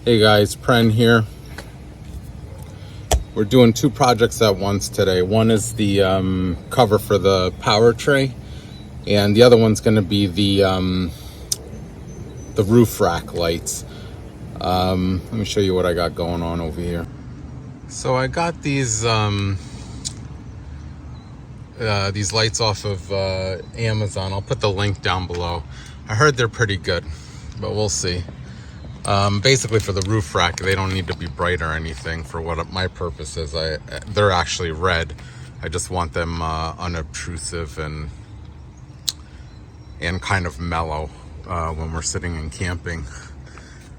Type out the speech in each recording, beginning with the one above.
Hey guys, Pren here. We're doing two projects at once today. One is the cover for the power tray, and the other one's going to be the roof rack lights. Let me show you what I got going on over here. So I got these lights off of Amazon. I'll put the link down below. I heard they're pretty good, but we'll see. Basically for the roof rack, they don't need to be bright or anything for what my purpose is. They're actually red. I just want them unobtrusive and kind of mellow when we're sitting and camping.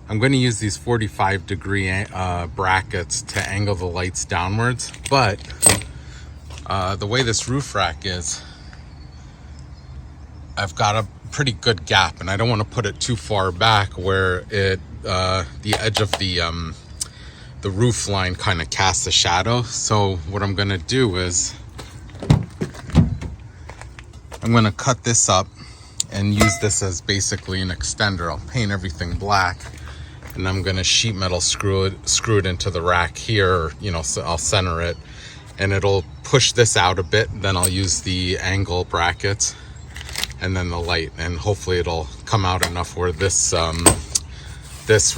I'm going to use these 45-degree brackets to angle the lights downwards, but the way this roof rack is, I've got a pretty good gap, and I don't want to put it too far back where the edge of the roof line kind of casts a shadow. So what I'm going to do is I'm going to cut this up and use this as basically an extender. I'll paint everything black, and I'm going to sheet metal screw it into the rack here, so I'll center it, and it'll push this out a bit. Then I'll use the angle brackets and then the light, and hopefully it'll come out enough where this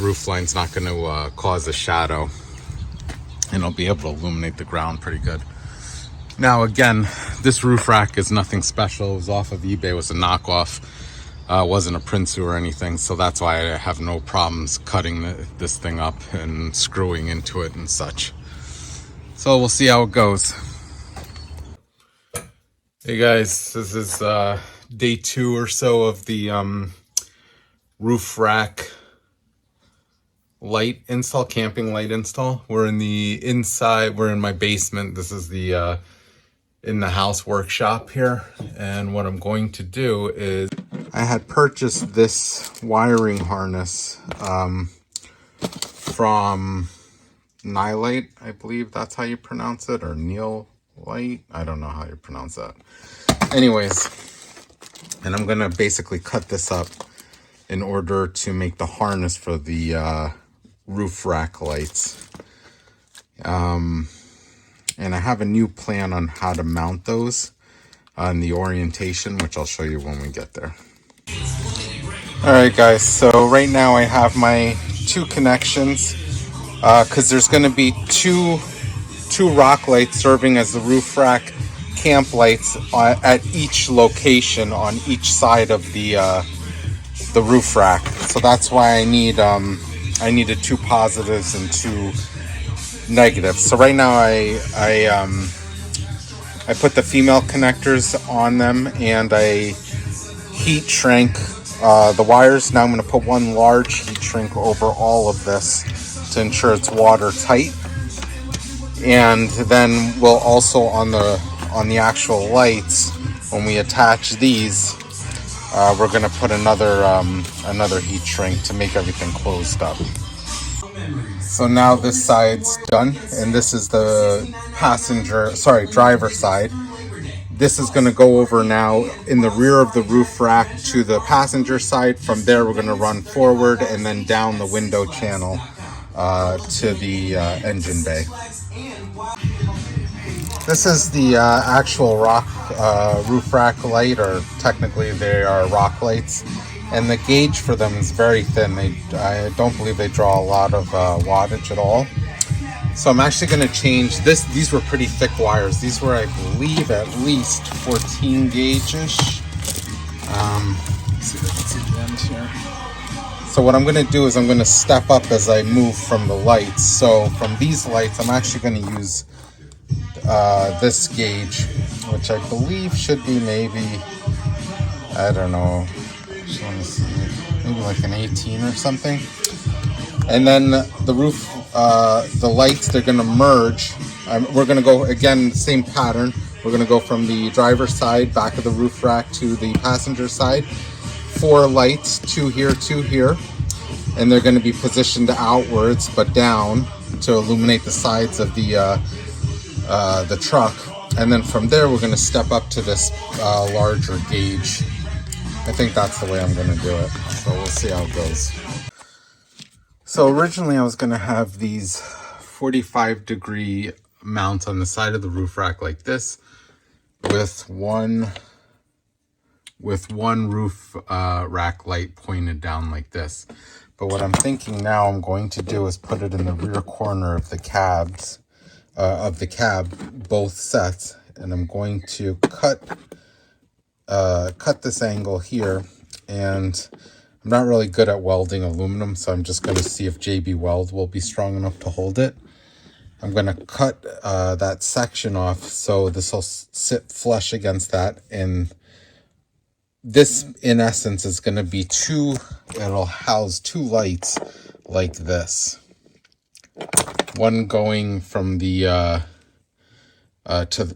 roof line's not going to cause a shadow, and I'll be able to illuminate the ground pretty good. Now again, this roof rack is nothing special. It was off of eBay. It was a knockoff. Wasn't a Prinsu or anything, so that's why I have no problems cutting this thing up and screwing into it and such. So we'll see how it goes. Hey guys, this is day 2 or so of the roof rack light install, camping light install. We're in the inside, we're in my basement. This is the in the house workshop here, and what I'm going to do is I had purchased this wiring harness from Nylite, I believe that's how you pronounce it, or Neil Light, I don't know how you pronounce that. Anyways, and I'm gonna basically cut this up in order to make the harness for the roof rack lights. And I have a new plan on how to mount those on the orientation, which I'll show you when we get there. Alright guys, so right now I have my 2 connections because there's going to be two rock lights serving as the roof rack camp lights at each location on each side of the roof rack. So that's why I needed 2 positives and 2 negatives. So right now I put the female connectors on them, and I heat shrink the wires. Now I'm going to put 1 large heat shrink over all of this to ensure it's watertight. And then we'll also on the actual lights, when we attach these, we're going to put another heat shrink to make everything closed up. So now this side's done, and this is the driver side. This is going to go over now in the rear of the roof rack to the passenger side. From there we're going to run forward and then down the window channel to the engine bay. This is the actual roof rack light, or technically they are rock lights. And the gauge for them is very thin. I don't believe they draw a lot of wattage at all. So I'm actually going to change this. These were pretty thick wires. These were, I believe, at least 14 gauge-ish. See if I can see the end here. So what I'm going to do is I'm going to step up as I move from the lights. So from these lights, I'm actually going to use this gauge, which I believe should be maybe, I don't know, let me see, maybe like an 18 or something. And then the roof, the lights, they're going to merge. We're going to go again the same pattern. We're going to go from the driver's side, back of the roof rack, to the passenger side. 4 lights, 2 here, 2 here, and they're going to be positioned outwards but down to illuminate the sides of the truck. And then from there we're going to step up to this larger gauge. I think that's the way I'm going to do it. So we'll see how it goes. So originally I was going to have these 45-degree mounts on the side of the roof rack like this, with one roof rack light pointed down like this. But what I'm thinking now I'm going to do is put it in the rear corner of the cabs, both sets, and I'm going to cut this angle here. And I'm not really good at welding aluminum, so I'm just going to see if JB Weld will be strong enough to hold it. I'm going to cut that section off so this will sit flush against that, and this in essence is going to be it'll house two lights like this. One going from the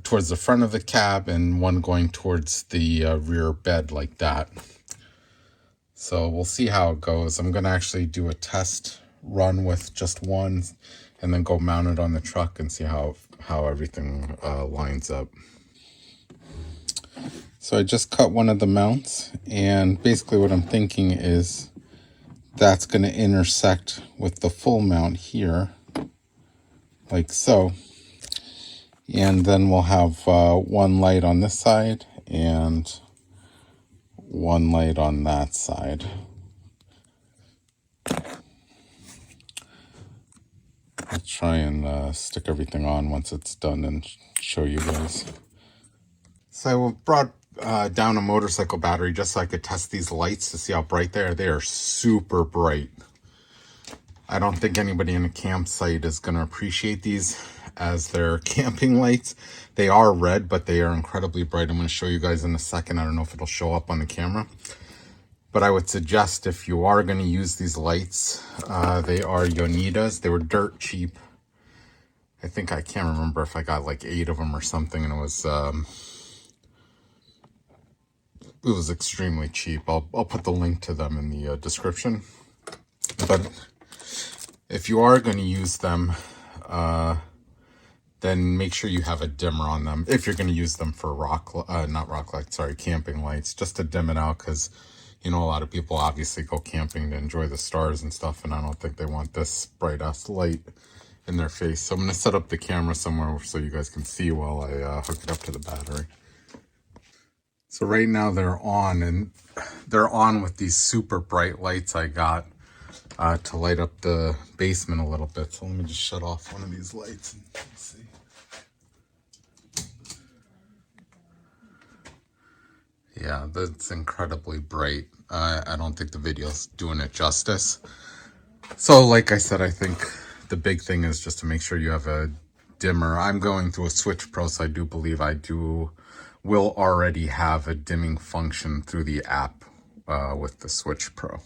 towards the front of the cab, and one going towards the rear bed like that. So we'll see how it goes. I'm going to actually do a test run with just one and then go mount it on the truck and see how everything lines up. So I just cut one of the mounts, and basically what I'm thinking is that's going to intersect with the full mount here, like so. And then we'll have one light on this side and one light on that side. I'll try and stick everything on once it's done and show you guys. So I brought down a motorcycle battery just so I could test these lights to see how bright they are. They are super bright. I don't think anybody in a campsite is going to appreciate these as their camping lights. They are red, but they are incredibly bright. I'm going to show you guys in a second. I don't know if it'll show up on the camera. But I would suggest if you are going to use these lights, they are Yonidas. They were dirt cheap. I think I can't remember if I got like 8 of them or something, and it was extremely cheap. I'll put the link to them in the description. But if you are going to use them, then make sure you have a dimmer on them. If you're going to use them for camping lights, just to dim it out, because you know, a lot of people obviously go camping to enjoy the stars and stuff, and I don't think they want this bright ass light in their face. So I'm going to set up the camera somewhere so you guys can see while I hook it up to the battery. So right now they're on, and they're on with these super bright lights I got to light up the basement a little bit. So let me just shut off one of these lights and see. Yeah, that's incredibly bright. I don't think the video's doing it justice. So like I said, I think the big thing is just to make sure you have a dimmer. I'm going through a Switch Pro, so I do believe will already have a dimming function through the app with the Switch Pro.